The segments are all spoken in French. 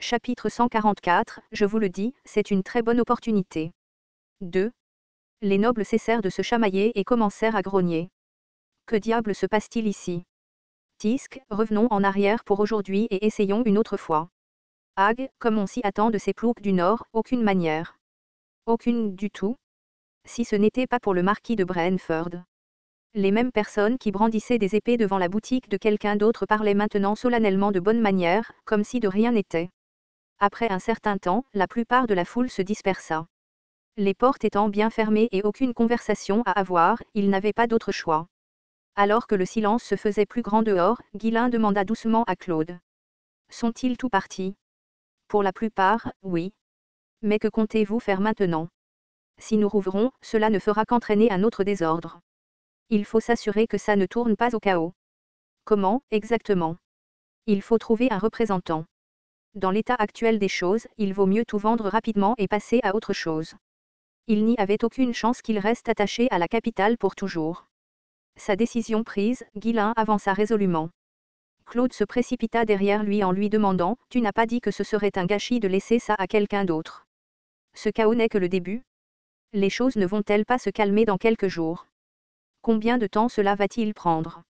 Chapitre 144, je vous le dis, c'est une très bonne opportunité. 2. Les nobles cessèrent de se chamailler et commencèrent à grogner. Que diable se passe-t-il ici? Tisk, revenons en arrière pour aujourd'hui et essayons une autre fois. Hag, comme on s'y attend de ces ploucs du Nord, aucune manière. Aucune du tout. Si ce n'était pas pour le marquis de Brentford. Les mêmes personnes qui brandissaient des épées devant la boutique de quelqu'un d'autre parlaient maintenant solennellement de bonne manière, comme si de rien n'était. Après un certain temps, la plupart de la foule se dispersa. Les portes étant bien fermées et aucune conversation à avoir, ils n'avaient pas d'autre choix. Alors que le silence se faisait plus grand dehors, Guillain demanda doucement à Claude. Sont-ils tous partis? Pour la plupart, oui. Mais que comptez-vous faire maintenant? Si nous rouvrons, cela ne fera qu'entraîner un autre désordre. Il faut s'assurer que ça ne tourne pas au chaos. Comment, exactement? Il faut trouver un représentant. Dans l'état actuel des choses, il vaut mieux tout vendre rapidement et passer à autre chose. Il n'y avait aucune chance qu'il reste attaché à la capitale pour toujours. Sa décision prise, Guillain avança résolument. Claude se précipita derrière lui en lui demandant « Tu n'as pas dit que ce serait un gâchis de laisser ça à quelqu'un d'autre? Ce chaos n'est que le début. Les choses ne vont-elles pas se calmer dans quelques jours? Combien de temps cela va-t-il prendre?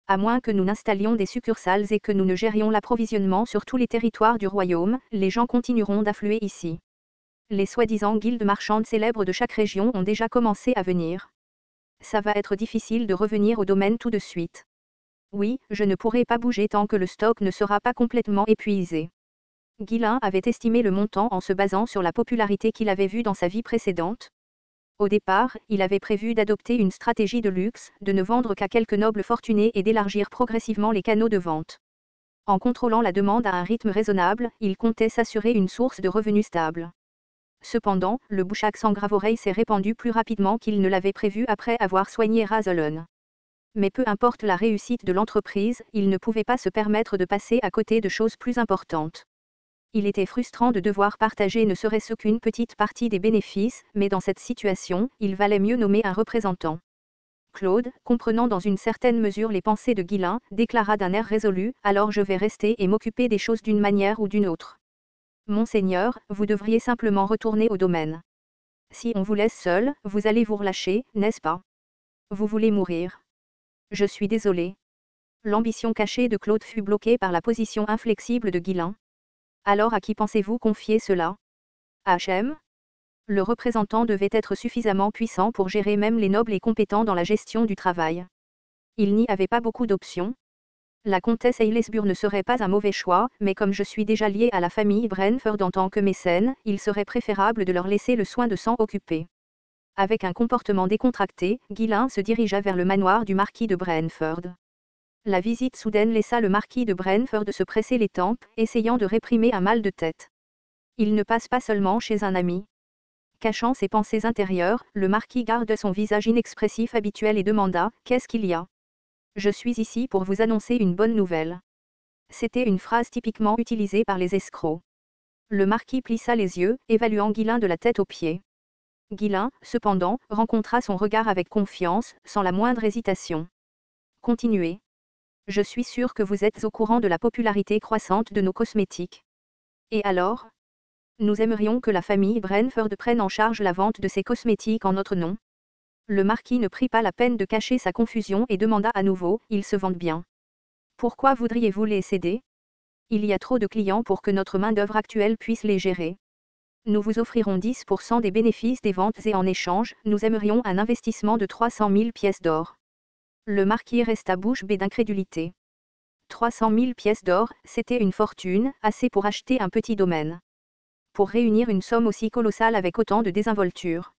À moins que nous n'installions des succursales et que nous ne gérions l'approvisionnement sur tous les territoires du royaume, les gens continueront d'affluer ici. Les soi-disant guildes marchandes célèbres de chaque région ont déjà commencé à venir. Ça va être difficile de revenir au domaine tout de suite. Oui, je ne pourrai pas bouger tant que le stock ne sera pas complètement épuisé. Guillain avait estimé le montant en se basant sur la popularité qu'il avait vue dans sa vie précédente. Au départ, il avait prévu d'adopter une stratégie de luxe, de ne vendre qu'à quelques nobles fortunés et d'élargir progressivement les canaux de vente. En contrôlant la demande à un rythme raisonnable, il comptait s'assurer une source de revenus stable. Cependant, le bouchac sans grave-oreille s'est répandu plus rapidement qu'il ne l'avait prévu après avoir soigné Razolon. Mais peu importe la réussite de l'entreprise, il ne pouvait pas se permettre de passer à côté de choses plus importantes. Il était frustrant de devoir partager ne serait-ce qu'une petite partie des bénéfices, mais dans cette situation, il valait mieux nommer un représentant. Claude, comprenant dans une certaine mesure les pensées de Guillain, déclara d'un air résolu, « Alors je vais rester et m'occuper des choses d'une manière ou d'une autre. Monseigneur, vous devriez simplement retourner au domaine. Si on vous laisse seul, vous allez vous relâcher, n'est-ce pas? Vous voulez mourir. Je suis désolé. » L'ambition cachée de Claude fut bloquée par la position inflexible de Guillain. Alors à qui pensez-vous confier cela? H.M. Le représentant devait être suffisamment puissant pour gérer même les nobles et compétents dans la gestion du travail. Il n'y avait pas beaucoup d'options. La comtesse Aylesbury ne serait pas un mauvais choix, mais comme je suis déjà lié à la famille Brentford en tant que mécène, il serait préférable de leur laisser le soin de s'en occuper. Avec un comportement décontracté, Guillain se dirigea vers le manoir du marquis de Brentford. La visite soudaine laissa le marquis de Brentford se presser les tempes, essayant de réprimer un mal de tête. Il ne passe pas seulement chez un ami. Cachant ses pensées intérieures, le marquis garda son visage inexpressif habituel et demanda « Qu'est-ce qu'il y a? Je suis ici pour vous annoncer une bonne nouvelle. » C'était une phrase typiquement utilisée par les escrocs. Le marquis plissa les yeux, évaluant Guillain de la tête aux pieds. Guillain, cependant, rencontra son regard avec confiance, sans la moindre hésitation. Continuez. Je suis sûr que vous êtes au courant de la popularité croissante de nos cosmétiques. Et alors? Nous aimerions que la famille Brentford prenne en charge la vente de ces cosmétiques en notre nom. Le marquis ne prit pas la peine de cacher sa confusion et demanda à nouveau, ils se vendent bien. Pourquoi voudriez-vous les céder? Il y a trop de clients pour que notre main-d'œuvre actuelle puisse les gérer. Nous vous offrirons 10% des bénéfices des ventes et en échange, nous aimerions un investissement de 300 000 pièces d'or. Le marquis resta bouche bée d'incrédulité. 300 000 pièces d'or, c'était une fortune, assez pour acheter un petit domaine. Pour réunir une somme aussi colossale avec autant de désinvolture.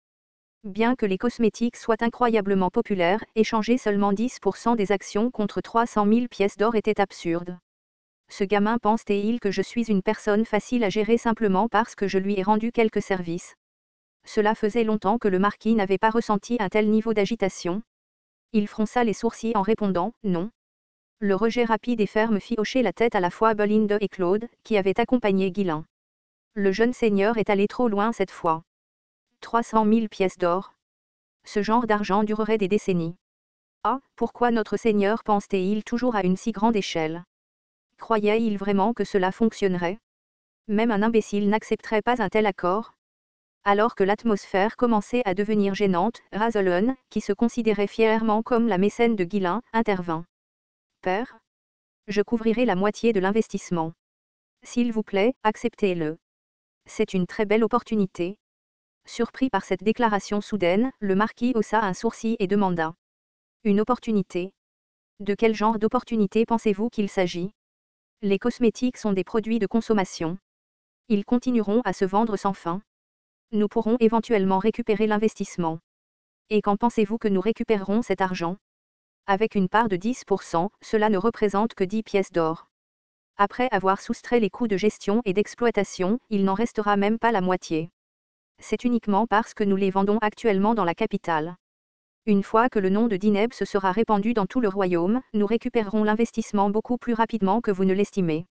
Bien que les cosmétiques soient incroyablement populaires, échanger seulement 10% des actions contre 300 000 pièces d'or était absurde. Ce gamin pense-t-il que je suis une personne facile à gérer simplement parce que je lui ai rendu quelques services? Cela faisait longtemps que le marquis n'avait pas ressenti un tel niveau d'agitation. Il fronça les sourcils en répondant « Non ». Le rejet rapide et ferme fit hocher la tête à la fois Belinda et Claude, qui avaient accompagné Guillain. Le jeune seigneur est allé trop loin cette fois. 300 000 pièces d'or. Ce genre d'argent durerait des décennies. Ah, pourquoi notre seigneur pense-t-il toujours à une si grande échelle? Croyait-il vraiment que cela fonctionnerait? Même un imbécile n'accepterait pas un tel accord. Alors que l'atmosphère commençait à devenir gênante, Razolon, qui se considérait fièrement comme la mécène de Guillain, intervint. Père, je couvrirai la moitié de l'investissement. S'il vous plaît, acceptez-le. C'est une très belle opportunité. Surpris par cette déclaration soudaine, le marquis haussa un sourcil et demanda. Une opportunité? De quel genre d'opportunité pensez-vous qu'il s'agit? Les cosmétiques sont des produits de consommation. Ils continueront à se vendre sans fin. Nous pourrons éventuellement récupérer l'investissement. Et quand pensez-vous que nous récupérerons cet argent? Avec une part de 10%, cela ne représente que 10 pièces d'or. Après avoir soustrait les coûts de gestion et d'exploitation, il n'en restera même pas la moitié. C'est uniquement parce que nous les vendons actuellement dans la capitale. Une fois que le nom de Dineb se sera répandu dans tout le royaume, nous récupérerons l'investissement beaucoup plus rapidement que vous ne l'estimez.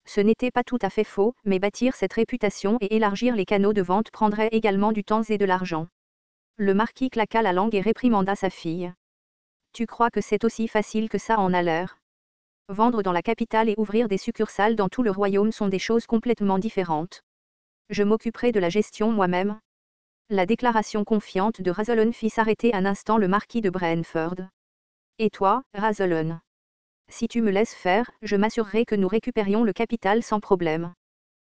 Ce n'était pas tout à fait faux, mais bâtir cette réputation et élargir les canaux de vente prendrait également du temps et de l'argent. Le marquis claqua la langue et réprimanda sa fille. Tu crois que c'est aussi facile que ça en a l'air? Vendre dans la capitale et ouvrir des succursales dans tout le royaume sont des choses complètement différentes. Je m'occuperai de la gestion moi-même. La déclaration confiante de Razolon fit s'arrêter un instant le marquis de Brentford. Et toi, Razolon? Si tu me laisses faire, je m'assurerai que nous récupérions le capital sans problème.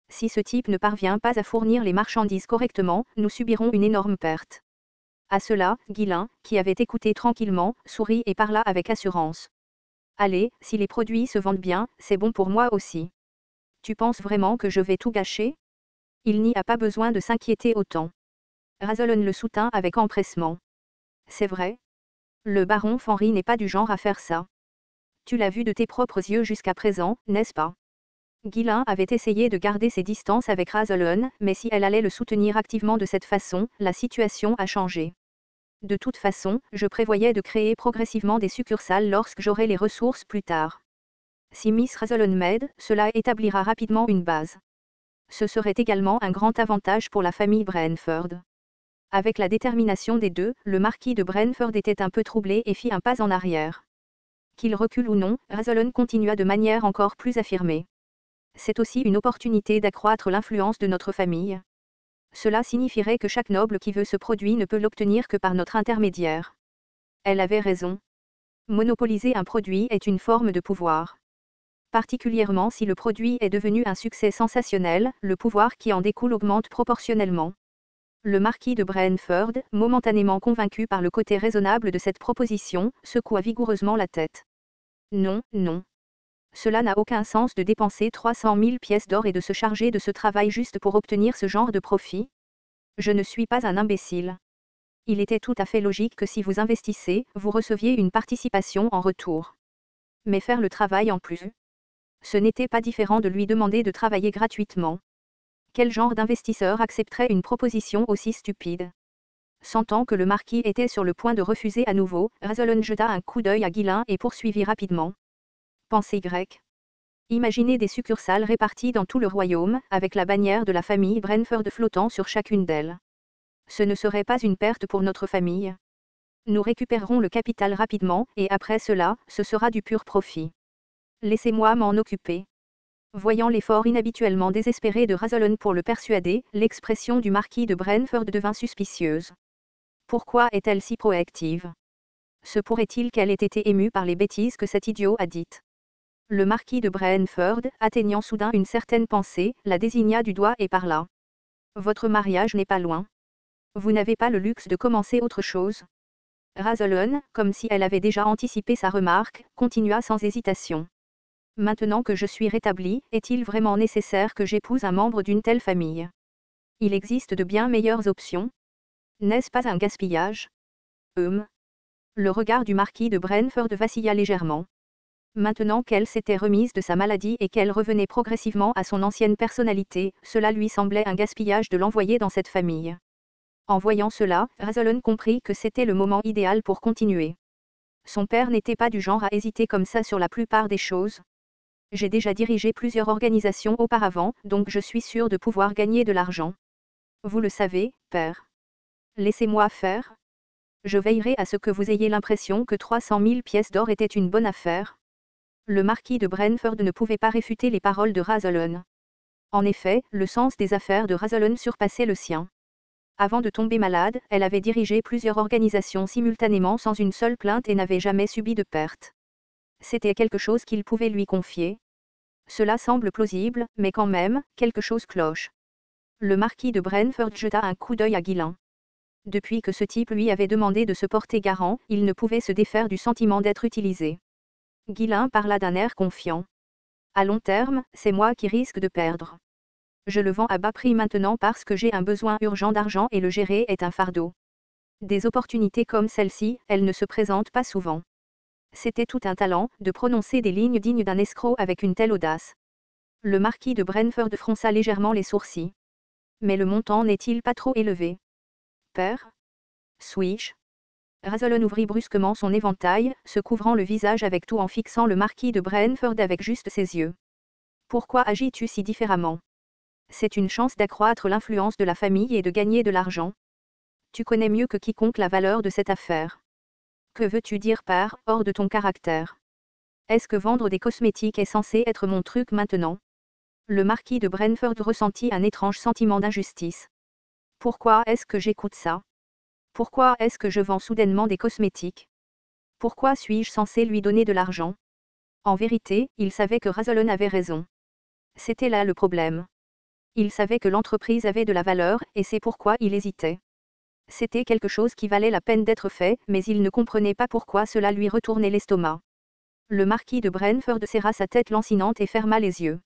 Si ce type ne parvient pas à fournir les marchandises correctement, nous subirons une énorme perte. À cela, Guillain, qui avait écouté tranquillement, sourit et parla avec assurance. Allez, si les produits se vendent bien, c'est bon pour moi aussi. Tu penses vraiment que je vais tout gâcher? Il n'y a pas besoin de s'inquiéter autant. Razolon le soutint avec empressement. C'est vrai. Le baron Fenry n'est pas du genre à faire ça. Tu l'as vu de tes propres yeux jusqu'à présent, n'est-ce pas? Guillain avait essayé de garder ses distances avec Razolon, mais si elle allait le soutenir activement de cette façon, la situation a changé. De toute façon, je prévoyais de créer progressivement des succursales lorsque j'aurai les ressources plus tard. Si Miss Razolon m'aide, cela établira rapidement une base. Ce serait également un grand avantage pour la famille Brentford. Avec la détermination des deux, le marquis de Brentford était un peu troublé et fit un pas en arrière. Qu'il recule ou non, Razolon continua de manière encore plus affirmée. C'est aussi une opportunité d'accroître l'influence de notre famille. Cela signifierait que chaque noble qui veut ce produit ne peut l'obtenir que par notre intermédiaire. Elle avait raison. Monopoliser un produit est une forme de pouvoir. Particulièrement si le produit est devenu un succès sensationnel, le pouvoir qui en découle augmente proportionnellement. Le marquis de Brentford, momentanément convaincu par le côté raisonnable de cette proposition, secoua vigoureusement la tête. Non, non. Cela n'a aucun sens de dépenser 300 000 pièces d'or et de se charger de ce travail juste pour obtenir ce genre de profit. Je ne suis pas un imbécile. Il était tout à fait logique que si vous investissez, vous receviez une participation en retour. Mais faire le travail en plus, ce n'était pas différent de lui demander de travailler gratuitement. Quel genre d'investisseur accepterait une proposition aussi stupide? Sentant que le marquis était sur le point de refuser à nouveau, Razolon jeta un coup d'œil à Guillain et poursuivit rapidement. Pensée grecque. Imaginez des succursales réparties dans tout le royaume, avec la bannière de la famille Brentford flottant sur chacune d'elles. Ce ne serait pas une perte pour notre famille. Nous récupérerons le capital rapidement, et après cela, ce sera du pur profit. Laissez-moi m'en occuper. Voyant l'effort inhabituellement désespéré de Razolon pour le persuader, l'expression du marquis de Brentford devint suspicieuse. Pourquoi est-elle si proactive? Se pourrait-il qu'elle ait été émue par les bêtises que cet idiot a dites? Le marquis de Brentford, atteignant soudain une certaine pensée, la désigna du doigt et parla. Votre mariage n'est pas loin. Vous n'avez pas le luxe de commencer autre chose. Razolon, comme si elle avait déjà anticipé sa remarque, continua sans hésitation. Maintenant que je suis rétabli, est-il vraiment nécessaire que j'épouse un membre d'une telle famille? Il existe de bien meilleures options. N'est-ce pas un gaspillage? Le regard du marquis de Brentford vacilla légèrement. Maintenant qu'elle s'était remise de sa maladie et qu'elle revenait progressivement à son ancienne personnalité, cela lui semblait un gaspillage de l'envoyer dans cette famille. En voyant cela, Razolon comprit que c'était le moment idéal pour continuer. Son père n'était pas du genre à hésiter comme ça sur la plupart des choses. J'ai déjà dirigé plusieurs organisations auparavant, donc je suis sûr de pouvoir gagner de l'argent. Vous le savez, père. Laissez-moi faire. Je veillerai à ce que vous ayez l'impression que 300 000 pièces d'or étaient une bonne affaire. Le marquis de Brentford ne pouvait pas réfuter les paroles de Razolon. En effet, le sens des affaires de Razalon surpassait le sien. Avant de tomber malade, elle avait dirigé plusieurs organisations simultanément sans une seule plainte et n'avait jamais subi de perte. C'était quelque chose qu'il pouvait lui confier. Cela semble plausible, mais quand même, quelque chose cloche. Le marquis de Brentford jeta un coup d'œil à Guillain. Depuis que ce type lui avait demandé de se porter garant, il ne pouvait se défaire du sentiment d'être utilisé. Guillain parla d'un air confiant. À long terme, c'est moi qui risque de perdre. Je le vends à bas prix maintenant parce que j'ai un besoin urgent d'argent et le gérer est un fardeau. Des opportunités comme celle-ci, elles ne se présentent pas souvent. C'était tout un talent, de prononcer des lignes dignes d'un escroc avec une telle audace. Le marquis de Brentford fronça légèrement les sourcils. Mais le montant n'est-il pas trop élevé? Père? Suis-je? Razalon ouvrit brusquement son éventail, se couvrant le visage avec tout en fixant le marquis de Brentford avec juste ses yeux. Pourquoi agis-tu si différemment? C'est une chance d'accroître l'influence de la famille et de gagner de l'argent. Tu connais mieux que quiconque la valeur de cette affaire. Que veux-tu dire par « hors de ton caractère » ? Est-ce que vendre des cosmétiques est censé être mon truc maintenant? Le marquis de Brentford ressentit un étrange sentiment d'injustice. Pourquoi est-ce que j'écoute ça? Pourquoi est-ce que je vends soudainement des cosmétiques? Pourquoi suis-je censé lui donner de l'argent? En vérité, il savait que Razalon avait raison. C'était là le problème. Il savait que l'entreprise avait de la valeur, et c'est pourquoi il hésitait. C'était quelque chose qui valait la peine d'être fait, mais il ne comprenait pas pourquoi cela lui retournait l'estomac. Le marquis de Brentford serra sa tête lancinante et ferma les yeux.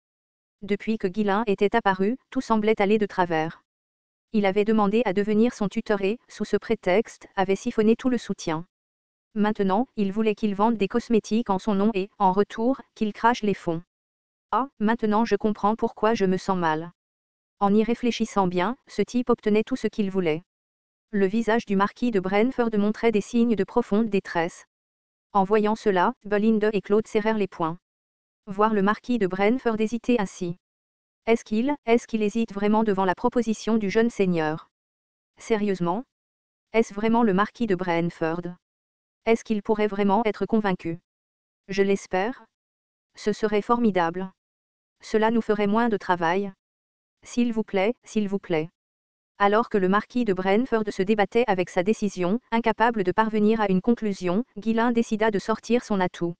Depuis que Guillain était apparu, tout semblait aller de travers. Il avait demandé à devenir son tuteur et, sous ce prétexte, avait siphonné tout le soutien. Maintenant, il voulait qu'il vende des cosmétiques en son nom et, en retour, qu'il crache les fonds. Ah, maintenant je comprends pourquoi je me sens mal. En y réfléchissant bien, ce type obtenait tout ce qu'il voulait. Le visage du marquis de Brentford montrait des signes de profonde détresse. En voyant cela, Belinda et Claude serrèrent les poings. Voir le marquis de Brentford hésiter ainsi. Est-ce qu'il hésite vraiment devant la proposition du jeune seigneur? Sérieusement? Est-ce vraiment le marquis de Brentford? Est-ce qu'il pourrait vraiment être convaincu? Je l'espère. Ce serait formidable. Cela nous ferait moins de travail. S'il vous plaît, s'il vous plaît. Alors que le marquis de Brentford se débattait avec sa décision, incapable de parvenir à une conclusion, Guillain décida de sortir son atout.